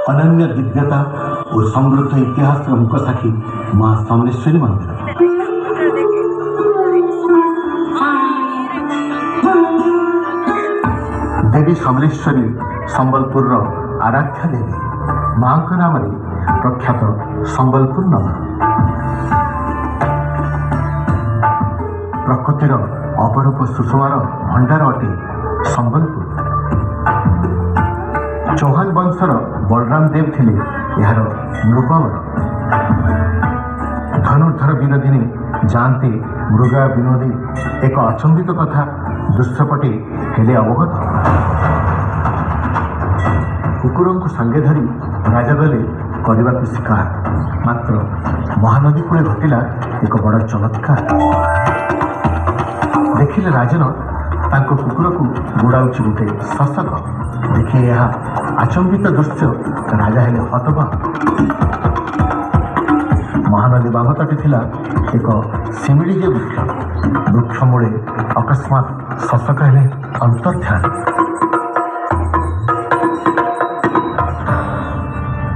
अनन्य दिव्यता और समृद्ध इतिहास मुकसाक्षी माँ समलेश्वरी मंदिर। देवी समलेश्वरी संबलपुर आराध्या देवी माँ नाम प्रख्यात संबलपुर नगर। प्रकृतिर अपरूप सुषमार भंडार अटे संबलपुर। चौहान वंशर बलराम देव थिले यार मृगवर। धनुर्धर विनोदिनी जानते मृगा विनोदी एक अचंबित कथा दृश्यपटे हेले अवगत। कुकुर को सांगे धरी राजा गले करने को शिकार। मात्र महानदी कूले घटिला एक बड़ चमत्कार। देखिले राजन तांको कुकुर को गुड़ाऊँच गोटे शशक। देखिए यह आचंबित दृश्य राजा हेले हतबाक। महानदी बामतटे थिला एक शिमिळीजे वृक्ष। वृक्ष मूले अकस्मात शशक हेले अंतर्ध्यान।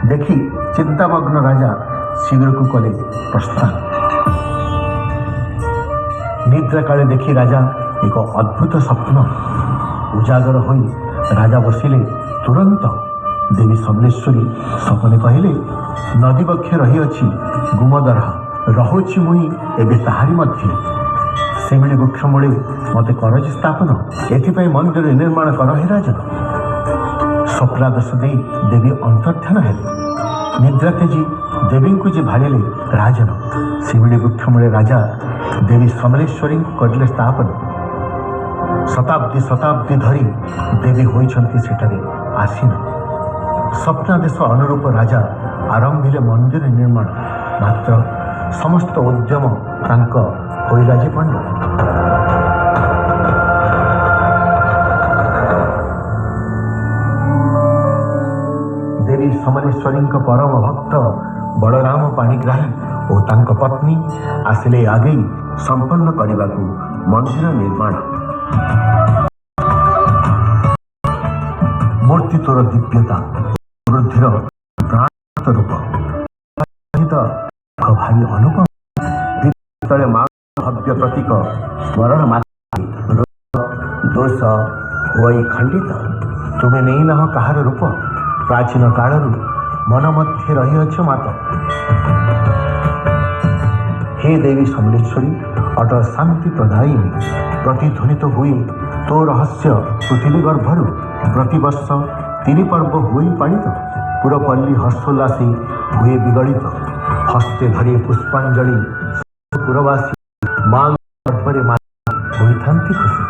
देखि चिंतामग्न राजा शीघ्र को कले प्रस्थान। निद्रा काले देखी राजा एक अद्भुत स्वप्न। उजागर होई राजा बसिले तुरंत देवी समलेश्वरी सपने कहले नदी बक्षे रही अच्छी गुमदर रहुची मुई एबे ताहारी मध्य। सेमिली वृक्ष मूले मते करजी स्थापन एथिपाई मंदिर निर्माण कर हे राजन। स्वप्नादेश दे देवी अंतर्ध्यान हेले। निद्रा तेजी देवी को जे भाड़े राजन शिमिली वृक्ष मूले राजा देवी समलेश्वरी करले स्थापन। शताब्दी शताब्दी धरी देवी होइछंती सेठारे आसीन। स्वप्नादेश अनुरूप राजा आरंभिले मंदिर निर्माण। मात्र समस्त उद्यम तांक होइला जे पंड। देवी समलेश्वरी परम भक्त बलराम पाणिग्राही और तांक पत्नी आसिले आगे संपन्न करने को मंदिर निर्माण। मूर्ति तोर दिव्यता वृद्धिर प्राण रूप भारी अनुपम। तले माँ भव्य प्रतीक स्मरण दोष वही खंडित। तुम्हें नहीं ना कहार रूप प्राचीन कालरू मन मध्य रही अच्छ मात। हे देवी समलेश्वरी अटल शांति प्रदायिनी प्रतिध्वनित हुए तो रहस्य पृथ्वी गर्भर। प्रतिवर्ष 3 पर्व हुए पालित। पुरपल्ली हर्षोल्लासी हुए विगलित। हस्ते धरी पुष्पांजलि पुरवासी मां गर्भरे होता खुशी।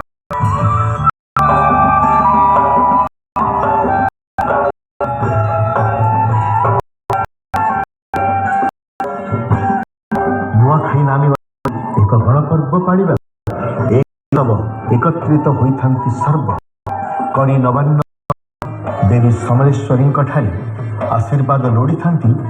नुआखाई नामी एक गणपर्व पालिबा एकत्रित होता सर्व करी नवान्न देवी समलेश्वरी ठारे आशीर्वाद लोड़ी था।